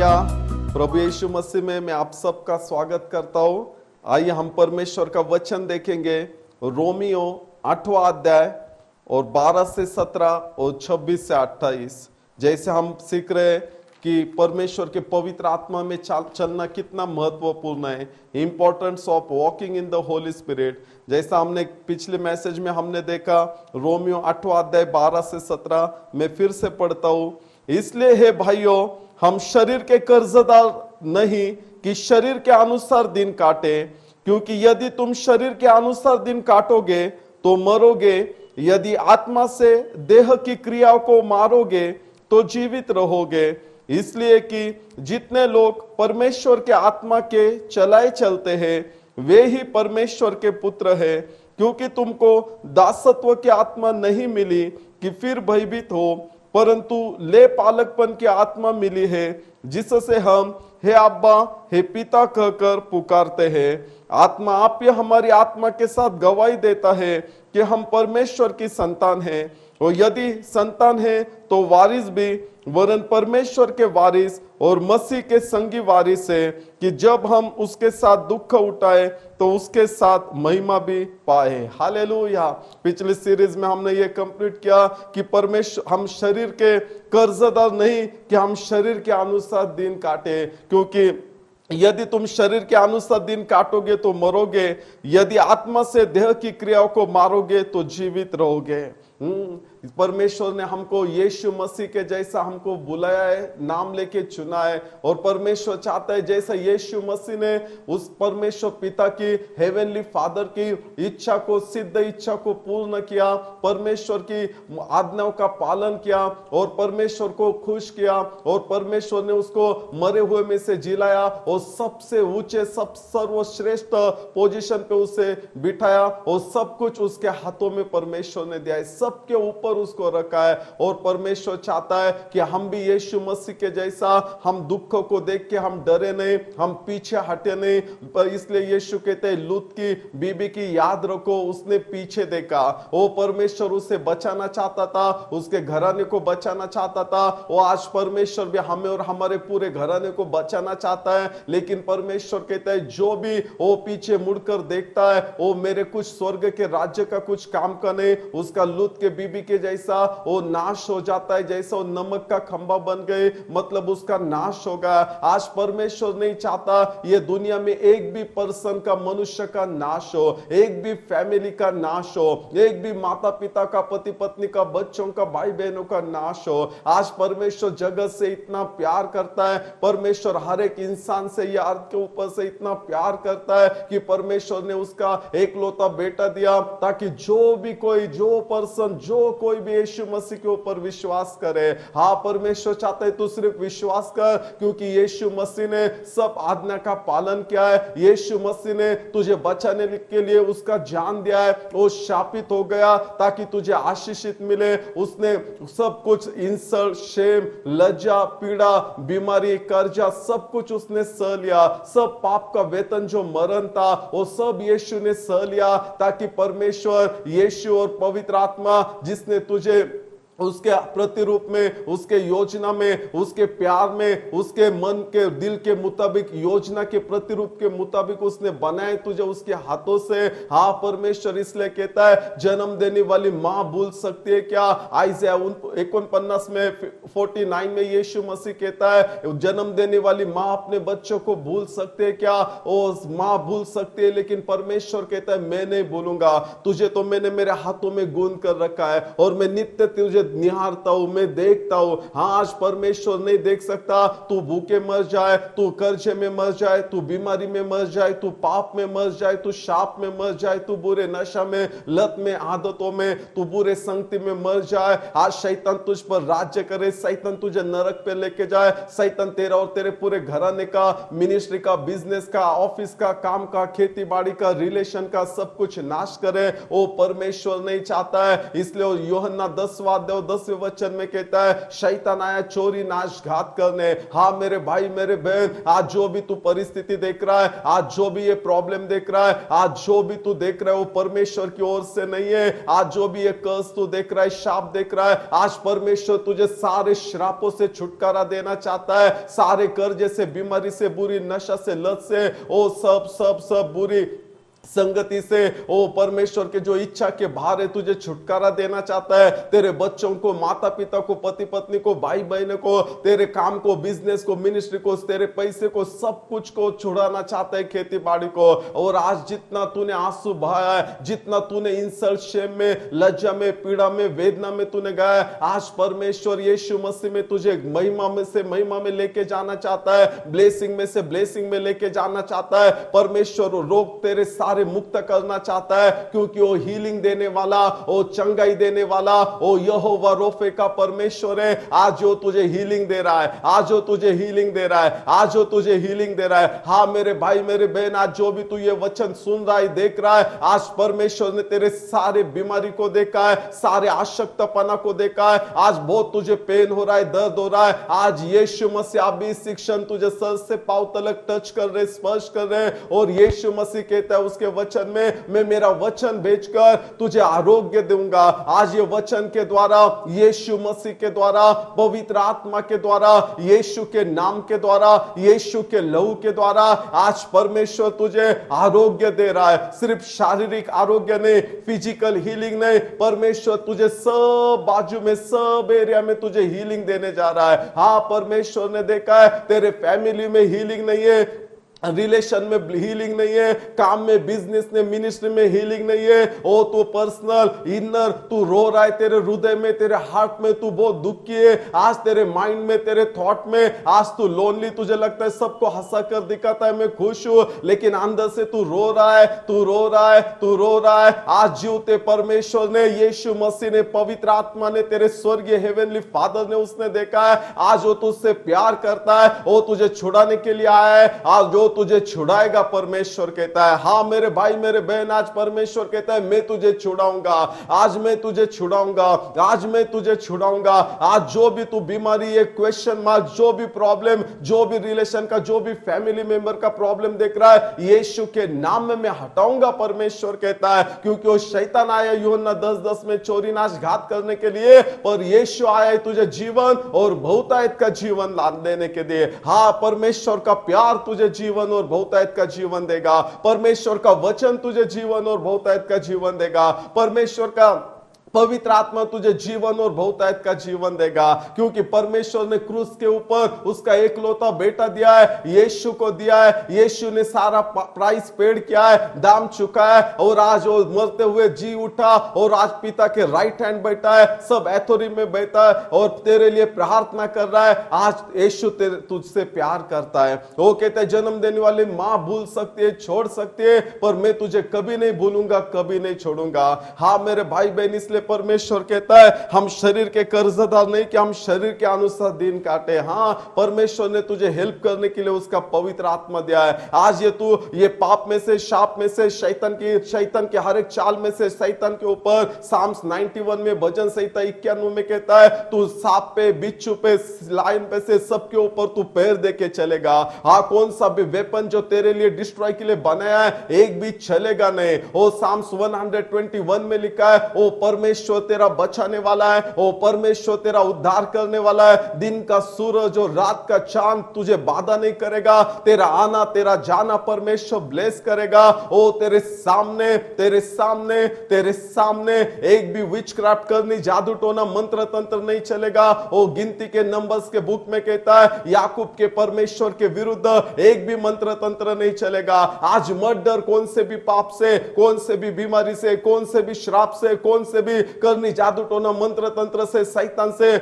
Hallelujah. प्रभु यीशु मसीह में मैं आप सबका स्वागत करता हूं। आइए हम परमेश्वर का वचन देखेंगे। रोमियो 8वां अध्याय और 12 से 17 और 26 से 28। जैसे हम सीख रहे हैं कि परमेश्वर के पवित्र आत्मा में चलना कितना महत्वपूर्ण है, importance of walking in the Holi spirit. जैसा हमने पिछले मैसेज में हमने देखा, रोमियो 8वां अध्याय 12 से 17 में फिर से पढ़ता हूं। इसलिए हे भाइयों, हम शरीर के कर्जदार नहीं कि शरीर के अनुसार दिन काटे, क्योंकि यदि तुम शरीर के अनुसार दिन काटोगे तो मरोगे, यदि आत्मा से देह की क्रियाओं को मारोगे तो जीवित रहोगे। इसलिए कि जितने लोग परमेश्वर के आत्मा के चलाए चलते हैं वे ही परमेश्वर के पुत्र हैं। क्योंकि तुमको दासत्व की आत्मा नहीं मिली कि फिर भयभीत हो, परंतु ले पालकपन की आत्मा मिली है, जिससे हम हे अब्बा हे पिता कहकर पुकारते हैं। आत्मा आप ही हमारी आत्मा के साथ गवाही देता है कि हम परमेश्वर की संतान हैं, और यदि संतान है तो वारिस भी, वरन परमेश्वर के वारिस और मसीह के संगी वारिस है, कि जब हम उसके साथ दुख उठाए तो उसके साथ महिमा भी पाए। हालेलुया। पिछली सीरीज में हमने ये कंप्लीट किया कि परमेश्वर, हम शरीर के कर्जदार नहीं कि हम शरीर के अनुसार दिन काटे, क्योंकि यदि तुम शरीर के अनुसार दिन काटोगे तो मरोगे, यदि आत्मा से देह की क्रियाओं को मारोगे तो जीवित रहोगे। परमेश्वर ने हमको यीशु मसीह के जैसा हमको बुलाया है, नाम लेके चुना है, और परमेश्वर चाहता है जैसा यीशु मसीह ने उस परमेश्वर पिता की, हेवनली फादर की इच्छा को, सिद्ध इच्छा को पूर्ण किया, परमेश्वर की आज्ञाओं का पालन किया और परमेश्वर को खुश किया, और परमेश्वर ने उसको मरे हुए में से जिलाया और सबसे ऊंचे, सब सर्वश्रेष्ठ पोजीशन पे उसे बिठाया, और सब कुछ उसके हाथों में परमेश्वर ने दिया है, सबके ऊपर उसको रखा है। और परमेश्वर चाहता है कि हम भी यीशु मसीह के जैसा, हम दुखों को देख के हम डरे नहीं, हम पीछे हटे नहीं। पर इसलिए यीशु कहते हैं, लूत की बीबी की याद रखो, उसने पीछे देखा, वो परमेश्वर उसे बचाना चाहता था, उसके घराने को बचाना चाहता था। वो आज परमेश्वर भी हमें और हमारे पूरे घराने को बचाना चाहता है, लेकिन परमेश्वर कहता है जो भी वो पीछे मुड़कर देखता है वो मेरे कुछ स्वर्ग के राज्य का कुछ काम का नहीं, उसका लूत के बीबी के जैसा वो नाश हो जाता है। जैसा वो नमक का खंबा बन गए, मतलब उसका नाश होगा। आज परमेश्वर नहीं चाहता ये दुनिया में एक भी पर्सन का, मनुष्य का नाश हो, एक भी फैमिली का नाश हो, एक भी माता पिता का, पति पत्नी का, बच्चों का, भाई बहनों का नाश हो। आज परमेश्वर जगत से इतना प्यार करता है, परमेश्वर हर एक इंसान से, ये अर्थ के ऊपर से इतना प्यार करता है कि परमेश्वर ने उसका एकलौता बेटा दिया, ताकि जो भी कोई, जो पर्सन, जो कोई भी यीशु मसीह के ऊपर विश्वास करे। हाँ, परमेश्वर चाहता है तू सिर्फ विश्वास कर, क्योंकि यीशु मसीह ने सब आज्ञा का पालन किया है। यीशु मसीह ने तुझे बचाने के लिए उसका जान दिया है, वो शापित हो गया ताकि तुझे आशीषित मिले। उसने सब कुछ, इंसल्ट, शेम, लज्जा, पीड़ा, बीमारी, कर्जा, सब कुछ उसने सह लिया। सब पाप का वेतन जो मरण था वो सब यीशु ने सह लिया, ताकि परमेश्वर, यीशु और पवित्र आत्मा जिसने तुझे उसके प्रतिरूप में, उसके योजना में, उसके प्यार में, उसके मन के, दिल के मुताबिक, योजना के प्रतिरूप के मुताबिक उसने बनाए तुझे उसके हाथों से। हाँ, परमेश्वर इसलिए कहता है, जन्म देने वाली मां भूल सकती है क्या? आइज़ाया 49 में 49 में यीशु मसीह कहता है, जन्म देने वाली मां अपने बच्चों को भूल सकते हैं क्या? ओ मां भूल सकती है, लेकिन परमेश्वर कहता है मैं नहीं भूलूंगा तुझे, तो मैंने मेरे हाथों में गूंथ कर रखा है और मैं नित्य तुझे निहारता हूं, मैं देखता हूं। हाँ, आज परमेश्वर नहीं देख सकता तू भूखे मर जाए, तू कर्जे में मर जाए, तू बीमारी में मर जाए, तू पाप में मर जाए, तू शाप में मर जाए, तू बुरे नशा में, लत में, आदतों में, तू बुरे संगति में मर जाए। आज शैतान तुझ पर राज्य करे, शैतान तुझे नरक पे लेके जाए, शैतान तेरा और तेरे पूरे घराने का, मिनिस्ट्री का, बिजनेस का, ऑफिस का, काम का, खेती बाड़ी का, रिलेशन का सब कुछ नाश करे। वो परमेश्वर नहीं चाहता है। इसलिए यूहन्ना 10वां अध्याय और 10वें वचन में कहता है शैतान आया चोरी नाश घात करने। हाँ मेरे भाई मेरे बहन, आज जो भी तू परिस्थिति देख रहा है, आज जो भी ये प्रॉब्लम देख रहा है, आज जो भी तू देख रहा है वो परमेश्वर की ओर से नहीं है। आज जो भी ये कर्ज तू देख रहा है, शाप देख रहा है, आज परमेश्वर तुझे सारे श्रापों से छुटकारा देना चाहता है। सारे कर्जे से, बीमारी से, बुरी नशा से, लत से, ओ सब सब सब बुरी संगति से, ओ परमेश्वर के जो इच्छा के बाहर है तुझे छुटकारा देना चाहता है। तेरे बच्चों को, माता पिता को, पति पत्नी को, भाई बहन को, तेरे काम को, बिजनेस को, मिनिस्ट्री को, तेरे पैसे को, सब कुछ को छुड़ाना चाहता है, खेती बाड़ी को। और आज जितना तूने आंसू बहाया है, जितना तूने इंसल्ट, शेम में, लज्जा में, पीड़ा में, वेदना में तूने गाया, आज परमेश्वर यीशु मसीह में तुझे महिमा में से महिमा में लेके जाना चाहता है, ब्लेसिंग में से ब्लेसिंग में लेके जाना चाहता है। परमेश्वर रोग तेरे सारे मुक्त करना चाहता है, क्योंकि वो हीलिंग देने वाला, वो चंगाई देने वाला, वो यहोवा रोफे का परमेश्वर है। आज जो तुझे हीलिंग दे रहा है, आज जो तुझे हीलिंग दे रहा है, आज जो तुझे हीलिंग दे रहा है। हाँ मेरे भाई मेरे बहन, आज जो भी तू ये वचन सुन रहा है, देख रहा है, आज परमेश्वर ने तेरे सारे बीमारी को देखा है, सारे आशक्तपना को देखा है। आज बहुत तुझे पेन हो रहा है, दर्द हो रहा है, आज यीशु मसीह अभी शिक्षण तुझे सर से पांव तक टच कर रहे, स्पर्श कर रहे। और यीशु मसीह कहता है उसके वचन में, मैं मेरा वचन भेजकर तुझे आरोग्य दूंगा। आज ये वचन के द्वारा, यीशु मसीह के द्वारा, पवित्र आत्मा के द्वारा, यीशु के नाम के द्वारा, यीशु के लहू के द्वारा आज परमेश्वर तुझे आरोग्य दे रहा है। सिर्फ शारीरिक आरोग्य नहीं, फिजिकल हीलिंग नहीं, परमेश्वर तुझे सब बाजू में, सब एरिया में तुझे हीलिंग देने जा रहा है। हाँ परमेश्वर ने देखा है तेरे फैमिली में हीलिंग नहीं है, रिलेशन में हीलिंग नहीं है, काम में, बिजनेस में, मिनिस्ट्री में हीलिंग नहीं है। ओ तू पर्सनल इनर तू रो रहा है, तेरे हृदय में, तेरे हार्ट में तू बहुत दुखी है। आज तेरे माइंड में, तेरे थॉट में आज तू लोनली, तुझे लगता है सबको हंसा कर दिखाता है मैं खुश हूं, लेकिन अंदर से तू रो रहा है, तू रो रहा है, तू रो रहा है। आज जीवते परमेश्वर ने, यीशु मसीह ने, पवित्र आत्मा ने, तेरे स्वर्गीय हेवनली फादर ने, उसने देखा है आज वो तुझसे प्यार करता है, वो तुझे छुड़ाने के लिए आया है। आज जो तुझे छुड़ाएगा परमेश्वर कहता है। हाँ मेरे भाई मेरे बहन, आज परमेश्वर कहता है मैं तुझे छुड़ाऊंगा, आज मैं तुझे छुड़ाऊंगा, आज मैं तुझे छुड़ाऊंगा। आज जो भी तू बीमारी, ये क्वेश्चन मार्क, जो भी प्रॉब्लम, जो भी रिलेशन का, जो भी फैमिली मेंबर का प्रॉब्लम देख रहा है, यीशु के नाम में मैं हटाऊंगा परमेश्वर कहता है। क्योंकि वो शैतान आया यूहन्ना 10:10 में चोरी नाश घात करने के लिए, पर यीशु आया है तुझे जीवन और बहुतायत का जीवन ला देने के लिए। हाँ परमेश्वर का प्यार तुझे जीवन और बहुतायत का जीवन देगा, परमेश्वर का वचन तुझे जीवन और बहुतायत का जीवन देगा, परमेश्वर का पवित्र आत्मा तुझे जीवन और बहुतायत का जीवन देगा। क्योंकि परमेश्वर ने क्रूस के ऊपर उसका एकलौता बेटा दिया है, यीशु को दिया है। यीशु ने सारा प्राइस पेड किया है, दाम चुका है, और आज वो मरते हुए जी उठा और आज पिता के राइट हैंड बैठा है, सब अथॉरिटी में बैठा है और तेरे लिए प्रार्थना कर रहा है। आज यीशु तुझसे प्यार करता है। वो कहता है जन्म देने वाली मां भूल सकती है, छोड़ सकती है, पर मैं तुझे कभी नहीं भूलूंगा, कभी नहीं छोड़ूंगा। हाँ मेरे भाई बहन, इसलिए परमेश्वर कहता है हम शरीर के कर्जदार नहीं कि हम शरीर के अनुसार दिन काटे। हाँ परमेश्वर ने तुझे हेल्प करने के लिए उसका पवित्र आत्मा दिया है। आज ये तू ये पाप में से, शाप में से, शैतान के हर एक चाल में से, शैतान के ऊपर साम्स 91 में, भजन संहिता 91 में कहता है तू सांप पे, बिच्छू पे, लायन पे से सबके ऊपर तू पैर दे के चलेगा। हाँ कौन सा भी वेपन जो तेरे लिए डिस्ट्रॉय के लिए बनाया है एक भी चलेगा नहीं। ओ साम्स 121 में लिखा है ओ परमेश्वर तेरा बचाने वाला है, ओ परमेश्वर तेरा उद्धार करने वाला है। दिन का सूरज और रात का चांद तुझे बाधा नहीं करेगा, तेरा आना तेरा जाना परमेश्वर ब्लेस करेगा। ओ तेरे सामने, तेरे सामने, तेरे सामने एक भी विचक्राफ्ट करनी, जादू टोना, मंत्र तंत्र नहीं चलेगा। ओ गिनती के नंबर्स के बुक में कहता है याकूब के परमेश्वर के विरुद्ध एक भी मंत्र तंत्र नहीं चलेगा। आज मर्डर, कौन से भी पाप से, कौन से भी बीमारी से, कौन से भी श्राप से, कौन से भी करनी, जादू टोना, मंत्र तंत्र से, शैतान से,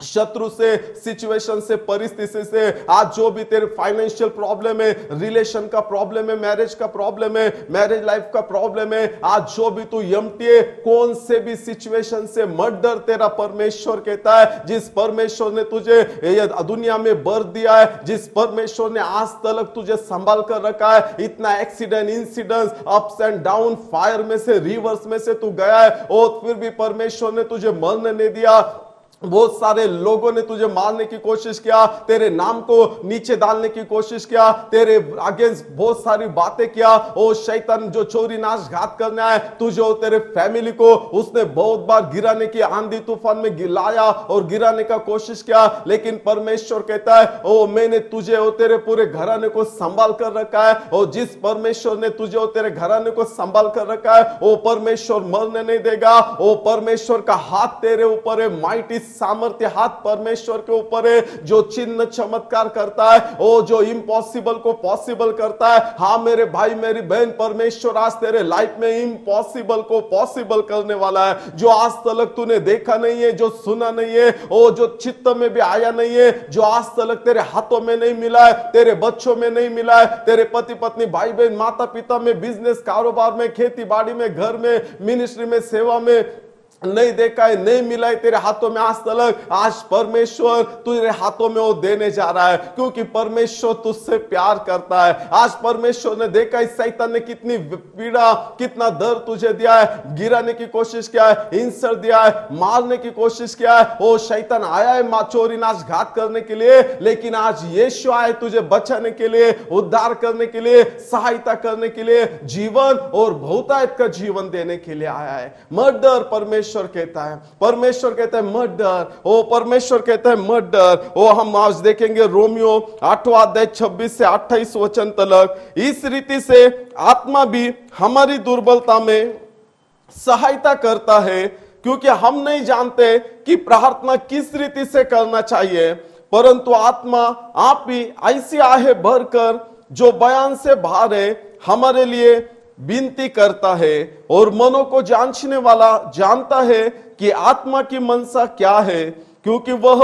शत्रु से, सिचुएशन से, परिस्थिति से, आज जो भी तेरे फाइनेंशियल प्रॉब्लम है, रिलेशन का प्रॉब्लम है, मैरिज का प्रॉब्लम है, मैरिज लाइफ का प्रॉब्लम है, आज जो भी तू यमती है, कौन से भी सिचुएशन से मत डर। तेरा परमेश्वर कहता है, जिस परमेश्वर ने तुझे ये दुनिया में बर्थ दिया है, जिस परमेश्वर ने आज तक तुझे संभाल कर रखा है, इतना accident, incident, ups and down, fire में से, रिवर्स में से तू गया है, और फिर भी परमेश्वर ने तुझे मरने नहीं दिया। बहुत सारे लोगों ने तुझे मारने की कोशिश किया, तेरे नाम को नीचे डालने की कोशिश किया, तेरे अगेंस्ट बहुत सारी बातें किया। ओ शैतान जो चोरी नाश घात करने आए तुझे और तेरे फैमिली को, उसने बहुत बार गिराने की, आंधी तूफान में गिराया और गिराने का कोशिश किया, लेकिन परमेश्वर कहता है, ओ मैंने तुझे और तेरे पूरे घराने को संभाल कर रखा है। और जिस परमेश्वर ने तुझे और तेरे घराने को संभाल कर रखा है, वो परमेश्वर मरने नहीं देगा। वो परमेश्वर का हाथ तेरे ऊपर है, माइटी सामर्थ्य हाथ परमेश्वर के ऊपर है, जो चिन्ह चमत्कार करता है, वो जो इम्पॉसिबल को पॉसिबल करता है। हाँ मेरे भाई, मेरी बहन, परमेश्वर आज तेरे लाइफ में इम्पॉसिबल को पॉसिबल करने वाला है। जो आज तक तूने देखा नहीं है, जो सुना नहीं है, वो जो चित्त में भी आया नहीं है, जो आज तक तेरे हाथों में नहीं मिला है, तेरे बच्चों में नहीं मिला है, तेरे पति पत्नी, भाई बहन, माता पिता में, बिजनेस, कारोबार में, खेती बाड़ी में, घर में, मिनिस्ट्री में, सेवा में नहीं देखा है, नहीं मिला है तेरे हाथों में आज तक, आज परमेश्वर तेरे हाथों में वो देने जा रहा है, क्योंकि परमेश्वर तुझसे प्यार करता है। आज परमेश्वर ने देखा है शैतान ने कितनी पीड़ा, कितना दर्द तुझे दिया है, गिराने की कोशिश किया है, हिंसा दिया है, मारने की कोशिश किया है। वो शैतान आया है चोरी नाश घात करने के लिए, लेकिन आज यीशु आए तुझे बचाने के लिए, उद्धार करने के लिए, सहायता करने के लिए, जीवन और बहुतायत का जीवन देने के लिए आया है। मत डर, परमेश्वर कहता है, परमेश्वर कहता है मत डर। ओ परमेश्वर कहता है मत डर। ओ हम आज देखेंगे रोमियो 8वां अध्याय 26 से 28 वचन तक। इस रीति से आत्मा भी हमारी दुर्बलता में सहायता करता है, क्योंकि हम नहीं जानते कि प्रार्थना किस रीति से करना चाहिए, परंतु आत्मा आप ही ऐसी आहे भरकर जो बयान से बाहर है हमारे लिए विनती करता है। और मनों को जांचने वाला जानता है कि आत्मा की मनसा क्या है, क्योंकि वह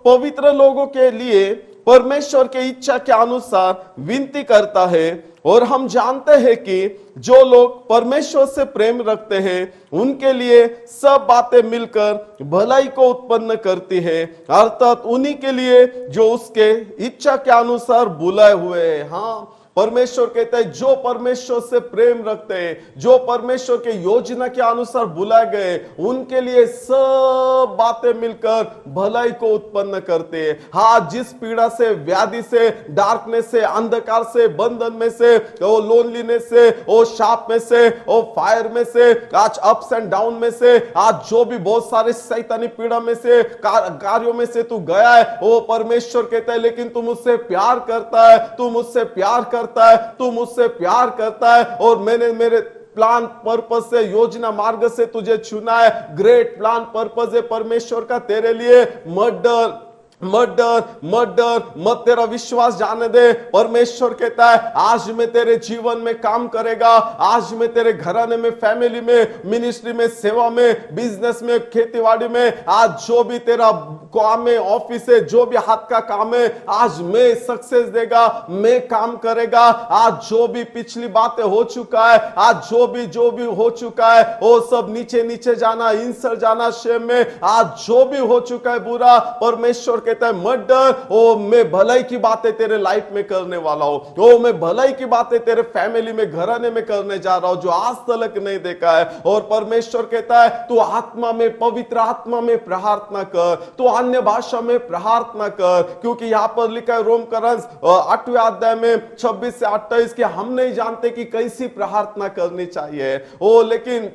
पवित्र लोगों के लिए परमेश्वर के इच्छा के अनुसार विनती करता है। और हम जानते हैं कि जो लोग परमेश्वर से प्रेम रखते हैं उनके लिए सब बातें मिलकर भलाई को उत्पन्न करती है, अर्थात उन्हीं के लिए जो उसके इच्छा के अनुसार बुलाए हुए हैं। हाँ, परमेश्वर कहता है जो परमेश्वर से प्रेम रखते हैं, जो परमेश्वर के योजना के अनुसार बुलाए गए, उनके लिए सब बातें मिलकर भलाई को उत्पन्न करते हैं। हाँ, जिस पीड़ा से, व्याधि से, डार्कनेस से, अंधकार से, बंधन में से, वो लोनलीनेस से, वो शाप में से, वो फायर में से, आज अप्स एंड डाउन में से, आज जो भी बहुत सारे शैतानी पीड़ा में से, कार्यों में से तू गया है, वो परमेश्वर कहता है लेकिन तू मुझसे प्यार करता है, तू मुझसे प्यार करता है, तू मुझसे प्यार करता है, और मैंने मेरे प्लान पर्पस से, योजना मार्ग से तुझे चुना है। ग्रेट प्लान पर्पस है परमेश्वर का तेरे लिए। मत डर, मत डर, मत डर, मत तेरा विश्वास जाने दे। परमेश्वर कहता है आज मैं तेरे जीवन में काम करेगा, आज मैं तेरे घराने में, फैमिली में, मिनिस्ट्री में, सेवा में, बिजनेस में, खेतीबाड़ी में, आज जो भी तेरा काम है, ऑफिस है, जो भी हाथ का काम है, आज मैं सक्सेस देगा, मैं काम करेगा। आज जो भी पिछली बातें हो चुका है, आज जो भी हो चुका है, वो सब नीचे नीचे जाना, इंसर जाना शेम में, आज जो भी हो चुका है बुरा, परमेश्वर कहता है मत डर, ओ मैं भलाई की बातें तेरे लाइफ में करने वाला हूं, ओ मैं भलाई की बातें तेरे फैमिली में, घराने में करने जा रहा हूं, जो आज तक नहीं देखा है। और परमेश्वर कहता है तू आत्मा में, पवित्र आत्मा में प्रार्थना कर, तू अन्य भाषा में प्रार्थना कर, क्योंकि यहां पर लिखा है रोमकरंस 8वें अध्याय में 26 से 28 कि हम नहीं जानते कि कैसी प्रार्थना करनी चाहिए। ओ लेकिन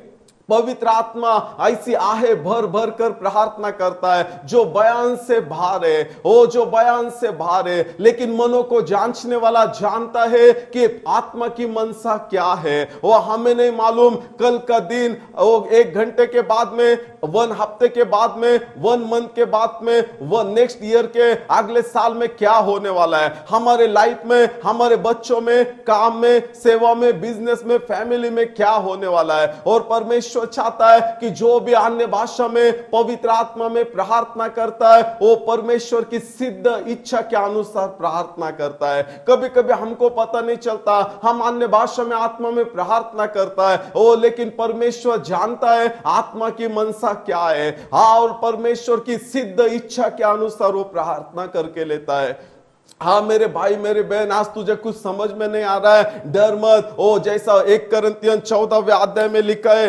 पवित्र आत्मा ऐसी आहे भर भर कर प्रार्थना करता है जो बयान से बाहर है, वो जो बयान से बाहर है, लेकिन मनों को जांचने वाला जानता है कि आत्मा की मनसा क्या है। वो हमें नहीं मालूम कल का दिन, वो 1 घंटे के बाद में, 1 हफ्ते के बाद में, 1 मंथ के बाद में, 1 नेक्स्ट ईयर के अगले साल में क्या होने वाला है हमारे लाइफ में, हमारे बच्चों में, काम में, सेवा में, बिजनेस में, फैमिली में क्या होने वाला है। और परमेश्वर परमेश्वर चाहता है कि जो भी अन्य भाषा में पवित्र आत्मा में प्रार्थना करता है वो परमेश्वर की सिद्ध इच्छा के अनुसार प्रार्थना करता है। कभी कभी हमको पता नहीं चलता, हम अन्य भाषा में आत्मा में प्रार्थना करता है ओ, लेकिन परमेश्वर जानता है आत्मा की मनसा क्या है। हाँ, और परमेश्वर की सिद्ध इच्छा के अनुसार वो प्रार्थना करके लेता है। हाँ मेरे भाई मेरे बहन, आज तुझे कुछ समझ में नहीं आ रहा है, डर मत। ओ जैसा 1 कुरिन्थियन 14वें अध्याय में लिखा है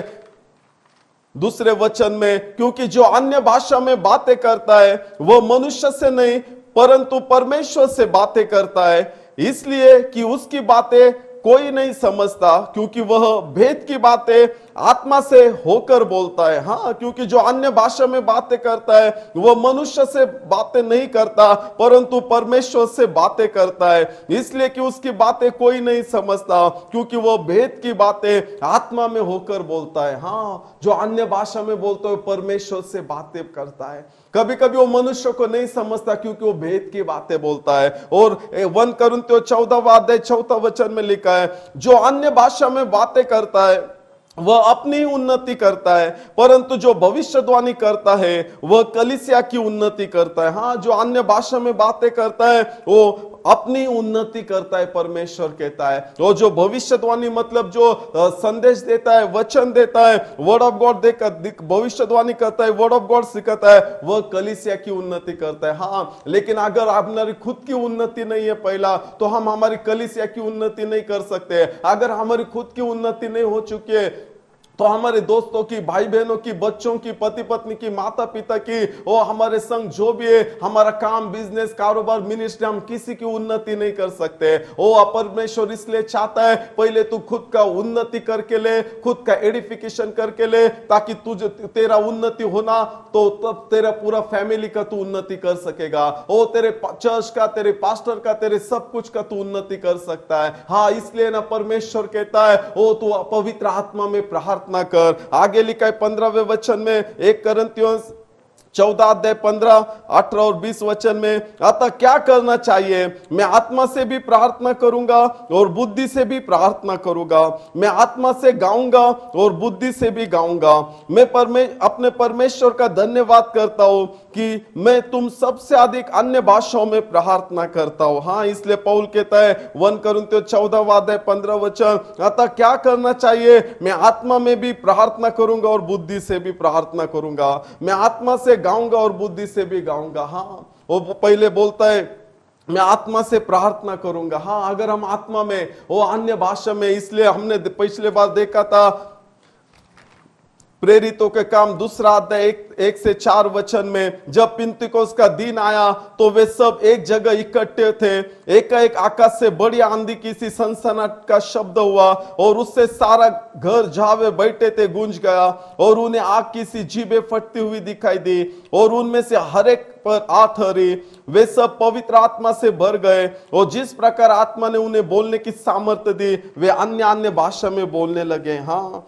दूसरे वचन में, क्योंकि जो अन्य भाषा में बातें करता है वह मनुष्य से नहीं परंतु परमेश्वर से बातें करता है, इसलिए कि उसकी बातें कोई नहीं समझता, क्योंकि वह भेद की बातें आत्मा से होकर बोलता है। हाँ, क्योंकि जो अन्य भाषा में बातें करता है वह मनुष्य से बातें नहीं करता परंतु परमेश्वर से बातें करता है, इसलिए कि उसकी बातें कोई नहीं समझता, क्योंकि वह भेद की बातें आत्मा में होकर बोलता है। हाँ, जो अन्य भाषा में बोलता है परमेश्वर से बातें करता है। कभी कभी वो मनुष्य को नहीं समझता क्योंकि वो भेद की बातें बोलता है। और 1 कुरिन्थियों 14वां अध्याय 4वां वचन में लिखा है, जो अन्य भाषा में बातें करता है वह अपनी उन्नति करता है परंतु जो भविष्यवाणी करता है वह कलीसिया की उन्नति करता है। हाँ, जो अन्य भाषा में बातें करता है वो अपनी उन्नति करता है, परमेश्वर कहता है। और जो भविष्यवाणी मतलब जो संदेश देता है, वचन देता है, वर्ड ऑफ गॉड देकर भविष्यवाणी करता है, वर्ड ऑफ गॉड सिखाता है, वह कलीसिया की उन्नति करता है। हाँ, लेकिन अगर हमारी खुद की उन्नति नहीं है पहला, तो हम हमारी कलीसिया की उन्नति नहीं कर सकते। अगर हमारी खुद की उन्नति नहीं हो चुकी है तो हमारे दोस्तों की, भाई बहनों की, बच्चों की, पति पत्नी की, माता पिता की, और हमारे संग जो भी है, हमारा काम, बिजनेस, कारोबार, मिनिस्ट्री, हम किसी की उन्नति नहीं कर सकते। ओ परमेश्वर इसलिए चाहता है पहले तू खुद का उन्नति करके ले, खुद का एडिफिकेशन करके ले, ताकि तुझे तेरा उन्नति होना तो तब तेरा पूरा फैमिली का तू उन्नति कर सकेगा। ओ तेरे चर्च का, तेरे पास्टर का, तेरे सब कुछ का तू उन्नति कर सकता है। हाँ, इसलिए ना परमेश्वर कहता है ओ तू पवित्र आत्मा में प्रार्थना कर। आगे लिखा है 15वें वचन में 1 कुरिन्थियों 14 अध्याय 15, 18 और 20 वचन में, अतः क्या करना चाहिए? मैं आत्मा से भी प्रार्थना करूंगा और बुद्धि से भी प्रार्थना करूंगा, मैं आत्मा से गाऊंगा और बुद्धि से भी गाऊंगा। मैं अपने परमेश्वर का धन्यवाद करता हूं कि मैं तुम सबसे अधिक अन्य भाषाओं में प्रार्थना करता हूं। हाँ, इसलिए पौल कहता है 1 कुरिन्थियों 14 अध्याय 15 वचन, अतः क्या करना चाहिए? मैं आत्मा में भी प्रार्थना करूंगा और बुद्धि से भी प्रार्थना करूंगा, मैं आत्मा से गाऊंगा और बुद्धि से भी गाऊंगा। हाँ, वो पहले बोलता है मैं आत्मा से प्रार्थना करूंगा। हाँ, अगर हम आत्मा में, वो अन्य भाषा में, इसलिए हमने पिछले बार देखा था प्रेरितों के काम 2 अध्याय 1 से 4 वचन में, जब पिन्तेकुस्त का दिन आया तो वे सब एक जगह इकट्ठे थे, एकाएक आकाश से बड़ी आंधी की सी सनसनाहट का शब्द हुआ और उससे सारा घर जहां वे बैठे थे गूंज गया और उन्हें आग की सी जीभें फटती हुई दिखाई दी और उनमें से हर एक पर आ ठहरी। वे सब पवित्र आत्मा से भर गए और जिस प्रकार आत्मा ने उन्हें बोलने की सामर्थ्य दी वे अन्य अन्य भाषा में बोलने लगे। हाँ,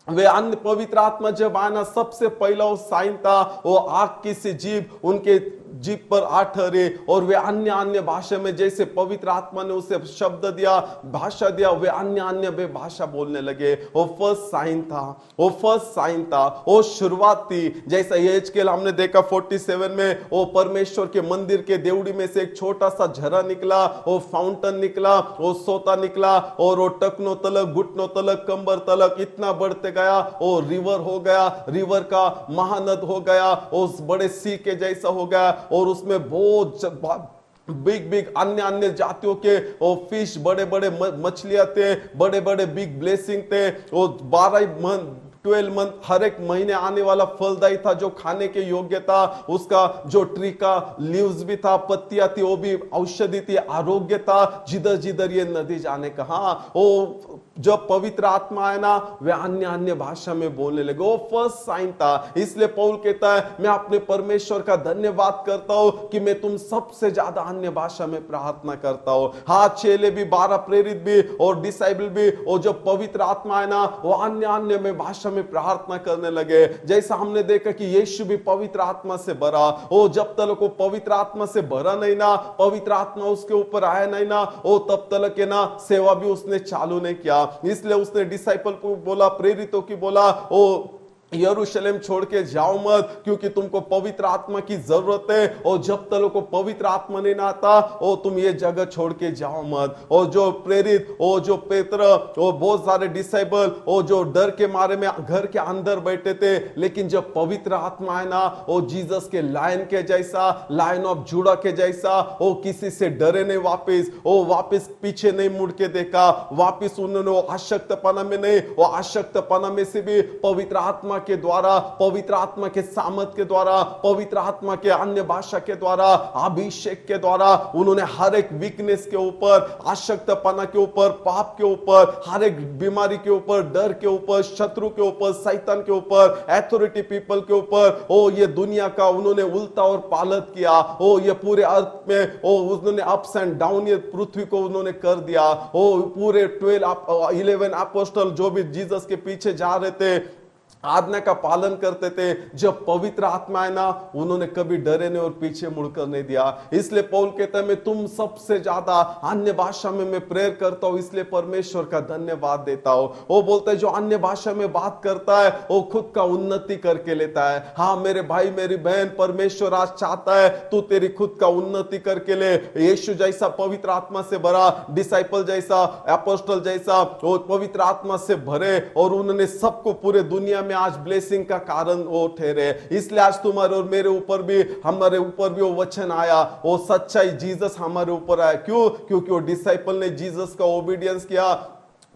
वे अन्य पवित्र आत्मा जब आना, सबसे पहला वो साइन था, वो आग की सी जीभ उनके जीभ पर आ ठहरे और वे अन्य अन्य भाषा में, जैसे पवित्र आत्मा ने उसे शब्द दिया, भाषा दिया, वे अन्य अन्य वे भाषा बोलने लगे। वो फर्स्ट साइन था, वो फर्स्ट साइन था, वो शुरुआत थी। जैसा यहेजकेल हमने देखा 47 में, वो परमेश्वर के मंदिर के देवड़ी में से एक छोटा सा झरा निकला, वो फाउंटेन निकला, वो सोता निकला और वो टकनों तलक, घुटनों तलक, कंबर तलक इतना बढ़ते गया, वो रिवर हो गया, रिवर का महानद हो गया, उस बड़े सी के जैसा हो गया और उसमें बहुत बिग बिग अन्य अन्य जातियों के वो फिश, बड़े बड़े मछलियां थे, बड़े बड़े बिग ब्लेसिंग थे। वो 12 मंथ हर एक महीने आने वाला फलदायी था जो खाने के योग्य था, उसका जो ट्री का लीव्स भी था, पत्तियां थी, वो भी औषधि थी, आरोग्य था, जिधर जिधर ये नदी जाने का। हाँ, वो जब पवित्र आत्मा आए ना, वे अन्य अन्य भाषा में बोलने लगे, वो फर्स्ट साइन था। इसलिए पौल कहता है मैं अपने परमेश्वर का धन्यवाद करता हूं कि मैं तुम सबसे ज्यादा अन्य भाषा में प्रार्थना करता हूं। हाँ, चेले भी, 12 प्रेरित भी और डिसाइबल भी, और जब पवित्र आत्मा आए ना, वो अन्य अन्य में भाषा में प्रार्थना करने लगे। जैसा हमने देखा कि यीशु भी पवित्र आत्मा से भरा, वो जब तक वो पवित्र आत्मा से भरा नहीं ना, पवित्र आत्मा उसके ऊपर आया नहीं ना, वो तब तक है ना सेवा भी उसने चालू नहीं किया। इसलिए उसने डिसाइपल को बोला, प्रेरितों की बोला, ओ यरूशलेम छोड़ के जाओ मत, क्योंकि तुमको पवित्र आत्मा की जरूरत है, और जब तक को पवित्र आत्मा नहीं आता और तुम ये जगह छोड़ के जाओ मत। और जो प्रेरित, और जो पेत्र, और बहुत सारे डिसाइपल, और जो डर के मारे में घर के अंदर बैठे थे, लेकिन जब पवित्र आत्मा है ना, और जीसस के लायन के जैसा, लायन ऑफ जूडा के जैसा, वो किसी से डरे नहीं, वापिस पीछे नहीं मुड़ के देखा, वापिस उन्होंने आशक्तपना में नहीं, वो आशक्तपना में से भी पवित्र आत्मा के द्वारा, पवित्र आत्मा के सामर्थ के द्वारा, पवित्र आत्मा के अन्य भाषा के द्वारा, अभिषेक के द्वारा उन्होंने हर एक वीकनेस के ऊपर, आशक्तपना के ऊपर, पाप के ऊपर, हर एक बीमारी के ऊपर, डर के ऊपर, शत्रु के ऊपर, शैतान के ऊपर, अथॉरिटी पीपल के ऊपर, ओ ये दुनिया का उन्होंने उल्टा और पालत किया, ओ ये पूरे अर्थ में, ओ उन्होंने अप्स एंड डाउन ये पृथ्वी को उन्होंने कर दिया। ओ पूरे 11 अपोस्टल जो भी जीसस के पीछे जा रहे थे, आज्ञा का पालन करते थे, जब पवित्र आत्मा है ना, उन्होंने कभी डरे नहीं और पीछे मुड़कर नहीं दिया। इसलिए पौल कहता है, मैं तुम सबसे ज्यादा अन्य भाषा में मैं प्रेयर करता हूं, इसलिए परमेश्वर का धन्यवाद देता हूं। वो बोलता है जो अन्य भाषा में बात करता है वो खुद का उन्नति करके लेता है। हाँ मेरे भाई मेरी बहन, परमेश्वर आज चाहता है तू तेरी खुद का उन्नति करके ले। यीशु जैसा पवित्र आत्मा से भरा, डिसाइपल जैसा, अपोस्टल जैसा, वो पवित्र आत्मा से भरे, और उन्होंने सबको पूरे दुनिया में आज ब्लेसिंग का कारण वो ठहरे। इसलिए आज तुम्हारे और मेरे ऊपर भी, हमारे ऊपर भी वो वचन आया, वो सच्चाई जीसस हमारे ऊपर आया। क्यों? क्योंकि वो डिसाइपल ने जीसस का ओबीडियंस किया,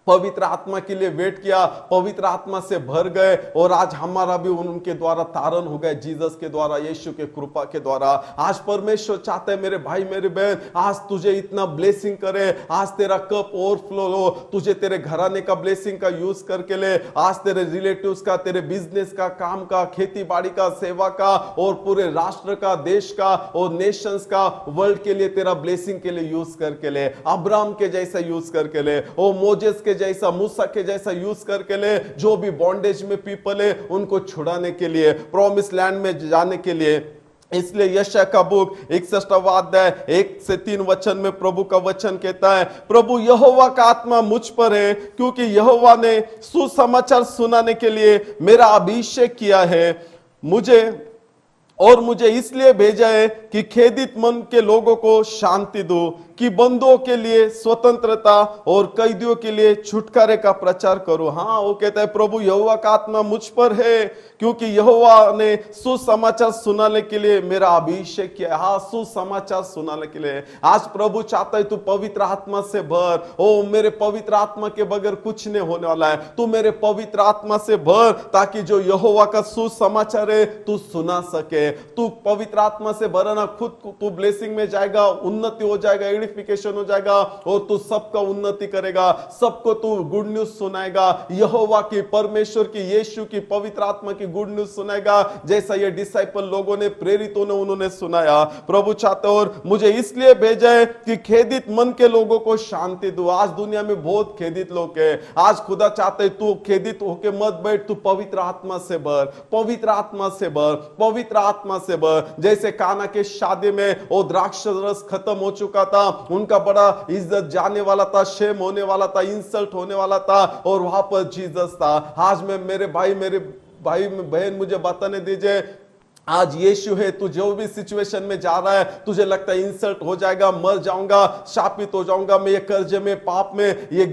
पवित्र आत्मा के लिए वेट किया, पवित्र आत्मा से भर गए, और आज हमारा भी उनके द्वारा तारण हो गए, जीसस के द्वारा, यीशु के कृपा के द्वारा। आज परमेश्वर चाहते हैं मेरे भाई मेरे बहन, आज तुझे इतना ब्लेसिंग करे, आज तेरा कप ओवरफ्लो हो, तुझे तेरे घराने का ब्लेसिंग का यूज करके ले, आज तेरे रिलेटिव्स का, तेरे बिजनेस का, काम का, खेती बाड़ी का, सेवा का, और पूरे राष्ट्र का, देश का, और नेशंस का, वर्ल्ड के लिए तेरा ब्लेसिंग के लिए यूज करके ले। अब्राहम के जैसा यूज करके ले, ओ मोजेस के जैसा, मूसा के जैसा यूज करके ले। जो भी बॉन्डेज में पीपल है उनको छुड़ाने के लिए, प्रॉमिस लैंड में जाने के लिए। इसलिए यशायाह का बुक 61वां अध्याय 1 से 3 वचन में प्रभु का वचन कहता है, प्रभु यहोवा का आत्मा मुझ पर है, क्योंकि यहोवा ने सुसमाचार सुनाने के लिए मेरा अभिषेक किया है, मुझे इसलिए भेजा है कि खेदित मन के लोगों को शांति दो, कि बंदों के लिए स्वतंत्रता और कैदियों के लिए छुटकारे का प्रचार करो। हाँ वो कहता है प्रभु यहोवा का आत्मा मुझ पर है, क्योंकि यहोवा ने सुसमाचार सुनाने के लिए मेरा अभिषेक किया। हाँ सुसमाचार सुनाने के लिए आज प्रभु चाहता है तू पवित्र आत्मा से भर। ओ मेरे पवित्र आत्मा के बगैर कुछ नहीं होने वाला है, तू मेरे पवित्र आत्मा से भर, ताकि जो यहोवा का सुसमाचार है तू सुना सके। तू पवित्र आत्मा से भरा ना, खुद तू ब्लेसिंग में जाएगा, उन्नति हो जाएगा, एडिफिकेशन हो जाएगा, और तू सबका उन्नति करेगा, सबको तू गुड न्यूज सुनाएगा, यहोवा की, परमेश्वर की, यीशु की, पवित्र आत्मा की गुड न्यूज सुनाएगा, जैसा ये डिसाइपल लोगों ने, प्रेरितों ने उन्होंने सुनाया। प्रभु चाहते और मुझे इसलिए भेजा है कि खेदित मन के लोगों को शांति दो। आज दुनिया में बहुत खेदित लोग हैं, आज खुदा चाहते तू खेदित होके मत बैठ, तू पवित्र आत्मा से भर, पवित्र आत्मा से भर, पवित्र आत्मा से भर। जैसे काना के शादी में वो द्राक्ष रस खत्म हो चुका था, उनका बड़ा इज्जत जाने वाला था, शेम होने वाला था, इंसल्ट होने वाला था, और वहां पर जीसस था। आज में मेरे भाई बहन मुझे बताने दीजिए, आज यीशु है, तू जो भी सिचुएशन में जा रहा है, तुझे लगता है इंसल्ट हो जाएगा, मर जाऊंगा, शापित हो जाऊंगा, मैं ये कर्जे में, पाप में, ये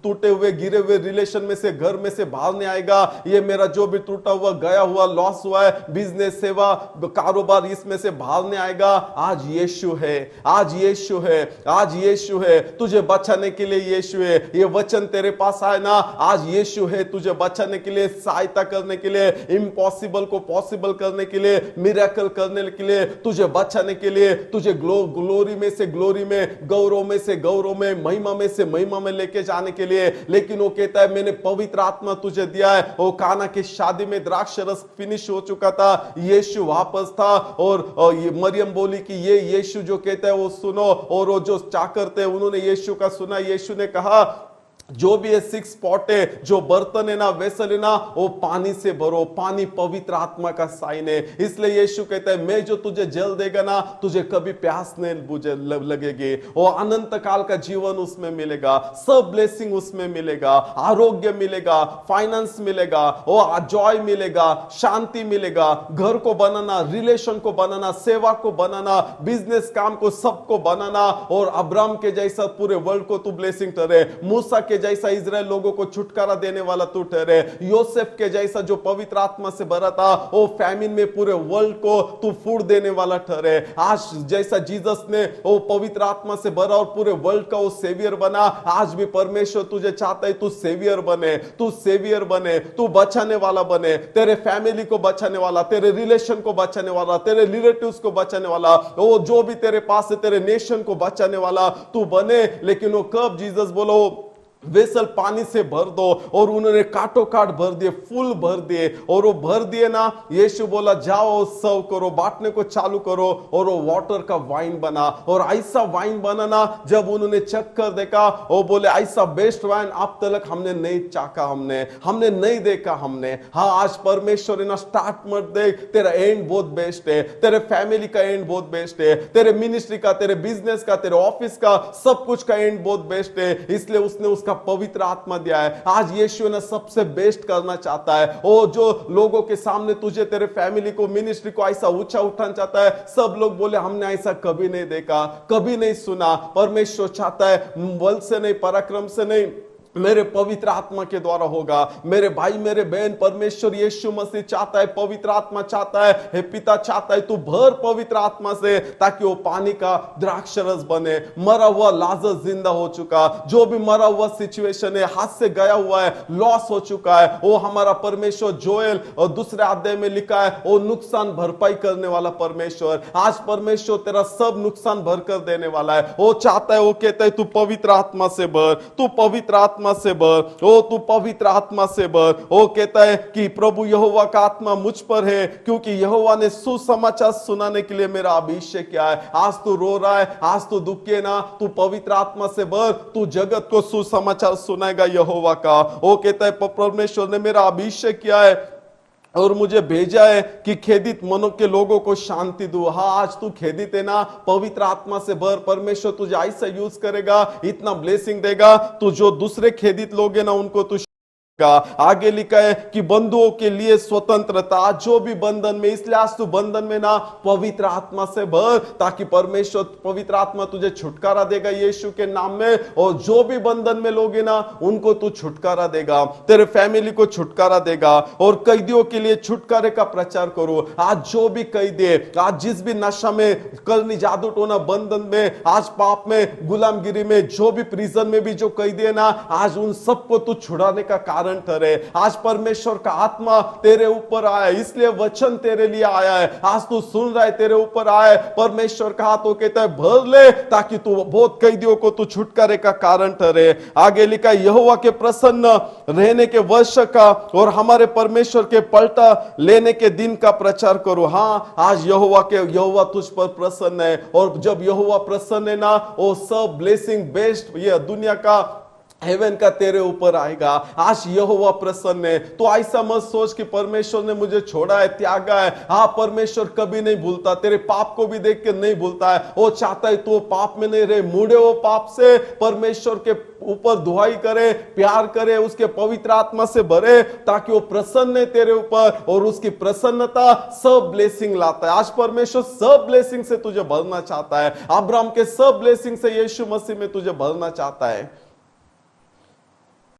टूटे हुए गिरे हुए रिलेशन में से, घर में से बाहर नहीं आएगा, ये मेरा जो भी टूटा हुआ, गया हुआ, लॉस हुआ है, बिजनेस, सेवा, कारोबार, इसमें से बाहर नहीं आएगा। आज यीशु है, आज यीशु है, आज यीशु है, तुझे बचाने के लिए यीशु है। ये वचन तेरे पास आए ना, आज यीशु है तुझे बचाने के लिए, सहायता करने के लिए, इम्पॉसिबल को पॉसिबल करने के लिए, मिरेकल करने के लिए, तुझे बचाने के लिए, तुझे ग्लोरी में से ग्लोरी में, गौरव में से गौरव में, महिमा में से महिमा में लेके जाने के लिए। लेकिन वो कहता है मैंने पवित्र आत्मा तुझे दिया है। वो काना की शादी में द्राक्ष रस फिनिश हो चुका था, यीशु वापस था, और ये मरियम बोली कि ये यीशु जो कहता है वो सुनो, और वो जो चाकर थे उन्होंने यीशु का सुना। यीशु ने कहा जो भी है सिक्स पॉट है, जो बर्तन है ना, वेसल है ना, वो पानी से भरो। पानी पवित्र आत्मा का साइन है। इसलिए यीशु कहता है मैं जो तुझे जल देगा ना, तुझे कभी प्यास नहीं बुझे लगेगी। वो अनंत काल का जीवन उसमें मिलेगा, सब ब्लेसिंग उसमें मिलेगा, आरोग्य मिलेगा, फाइनेंस मिलेगा, वो जॉय मिलेगा, शांति मिलेगा, घर को बनाना, रिलेशन को बनाना, सेवा को बनाना, बिजनेस काम को सबको बनाना। और अब्राहम के जैसा पूरे वर्ल्ड को तू ब्लेसिंग ठहरे, मूसा के जैसा इजराइल लोगों को छुटकारा देने वाला तू ठहरे, योसेफ के जैसा जो पवित्र आत्मा से भरा था वो फैमिन में पूरे वर्ल्ड को तू फूड देने वाला ठहरे। आज जैसा जीसस ने वो पवित्र आत्मा से भरा और पूरे वर्ल्ड का वो सेवियर बना, आज भी परमेश्वर तुझे चाहता है तू सेवियर बने, तू सेवियर बने, तू बचाने वाला बने, तेरे फैमिली को बचाने वाला, तेरे रिलेशन को बचाने वाला, तेरे रिलेटिव्स को बचाने वाला, वो जो भी तेरे पास है तेरे नेशन को बचाने वाला तू बने। लेकिन वो कब? जीसस बोलो वेसल पानी से भर दो, और उन्होंने काटो काट भर दिए, फुल भर दिए, और वो भर दिए ना, यीशु बोला जाओ सर्व करो, बांटने को चालू करो, और वो वाटर का वाइन बना। और ऐसा वाइन बना ना, जब उन्होंने चख कर देखा वो बोले ऐसा बेस्ट वाइन अब तक हमने नहीं चाखा, हमने नहीं देखा हमने। हाँ, आज परमेश्वर है ना, स्टार्ट मत देख, तेरा एंड बहुत बेस्ट है, तेरे फैमिली का एंड बहुत बेस्ट है, तेरे मिनिस्ट्री का, तेरे बिजनेस का, तेरे ऑफिस का, सब कुछ का एंड बहुत बेस्ट है। इसलिए उसने उसका पवित्र आत्मा दिया है। आज यीशु ने सबसे बेस्ट करना चाहता है। वो जो लोगों के सामने तुझे, तेरे फैमिली को, मिनिस्ट्री को ऐसा ऊंचा उठाना चाहता है, सब लोग बोले हमने ऐसा कभी नहीं देखा, कभी नहीं सुना। परमेश्वर चाहता है बल से नहीं, पराक्रम से नहीं, मेरे पवित्र आत्मा के द्वारा होगा। मेरे भाई मेरे बहन, परमेश्वर यीशु मसीह चाहता है, पवित्र आत्मा चाहता है, हे पिता चाहता है तू भर पवित्र आत्मा से, ताकि वो पानी का द्राक्ष रस बने। मरा हुआ लाजर जिंदा हो चुका, जो भी मरा हुआ सिचुएशन है, हाथ से गया हुआ है, लॉस हो चुका है, वो हमारा परमेश्वर जोएल और दूसरे अध्याय में लिखा है वो नुकसान भरपाई करने वाला परमेश्वर। आज परमेश्वर तेरा सब नुकसान भर कर देने वाला है। वो चाहता है, वो कहता है तू पवित्र आत्मा से भर, तू पवित्र आत्मा से भर, ओ तू पवित्र आत्मा से भर। वो कहता है कि प्रभु यहोवा का आत्मा मुझ पर है, क्योंकि यहोवा ने सुसमाचार सुनाने के लिए मेरा अभिषेक किया है। आज तू रो रहा है, आज तू दुखी है ना, तू पवित्र आत्मा से भर, तू जगत को सुसमाचार सुनाएगा यहोवा का। वो कहता है परमेश्वर ने मेरा अभिषेक किया है और मुझे भेजा है कि खेदित मनों के लोगों को शांति दूं। हाँ, आज तू खेदित है ना, पवित्र आत्मा से भर, परमेश्वर तुझे ऐसा यूज करेगा, इतना ब्लेसिंग देगा, तू जो दूसरे खेदित लोग है ना उनको तू आगे लिखा है कि बंधुओं के लिए स्वतंत्रता, जो भी बंधन में, इसलिए आज तू बंधन में ना पवित्र आत्मा से भर, ताकि परमेश्वर पवित्र आत्मा तुझे छुटकारा देगा यीशु के नाम में। और जो भी बंधन में लोग हैं ना उनको तू छुटकारा देगा, तेरे फैमिली को छुटकारा देगा। और कैदियों के लिए छुटकारे का प्रचार करो। आज जो भी कैदी है, आज जिस भी नशा में, करनी जादू टोना, बंधन में, आज पाप में, गुलामगिरी में, जो भी प्रिजन में भी जो कैदी है ना, आज उन सबको तू छुड़ाने का कारण ठहरे। आज परमेश्वर का आत्मा तेरे ऊपर आया, इसलिए वचन तेरे लिए आया है। आज तू सुन रहा है, तेरे ऊपर आया है, परमेश्वर का हाथ वो कहता है भर ले, ताकि तू बहुत कैदियों को तू छुटकारे का कारण ठहरे। आगे लिखा यहोवा के प्रसन्न रहने के वर्ष का और हमारे परमेश्वर के पलटा लेने के दिन का प्रचार करो। हाँ, आज यहोवा तुझ पर प्रसन्न है, और जब यहोवा प्रसन्न है ना, वो सब ब्लेसिंग बेस्ट ये दुनिया का, हेवन का तेरे ऊपर आएगा। आज यहोवा प्रसन्न है। तो ऐसा मत सोच कि परमेश्वर ने मुझे छोड़ा है, त्यागा है। हाँ, परमेश्वर कभी नहीं भूलता, तेरे पाप को भी देख के नहीं भूलता है। वो चाहता है तू पाप में नहीं रहे, मुड़े वो पाप से, परमेश्वर के ऊपर दुहाई करे, प्यार करे, उसके पवित्र आत्मा से भरे, ताकि वो प्रसन्न है तेरे ऊपर, और उसकी प्रसन्नता सब ब्लेसिंग लाता है। आज परमेश्वर सब ब्लेसिंग से तुझे भरना चाहता है। अब्राहम के सब ब्लेसिंग से यीशु मसीह में तुझे भरना चाहता है।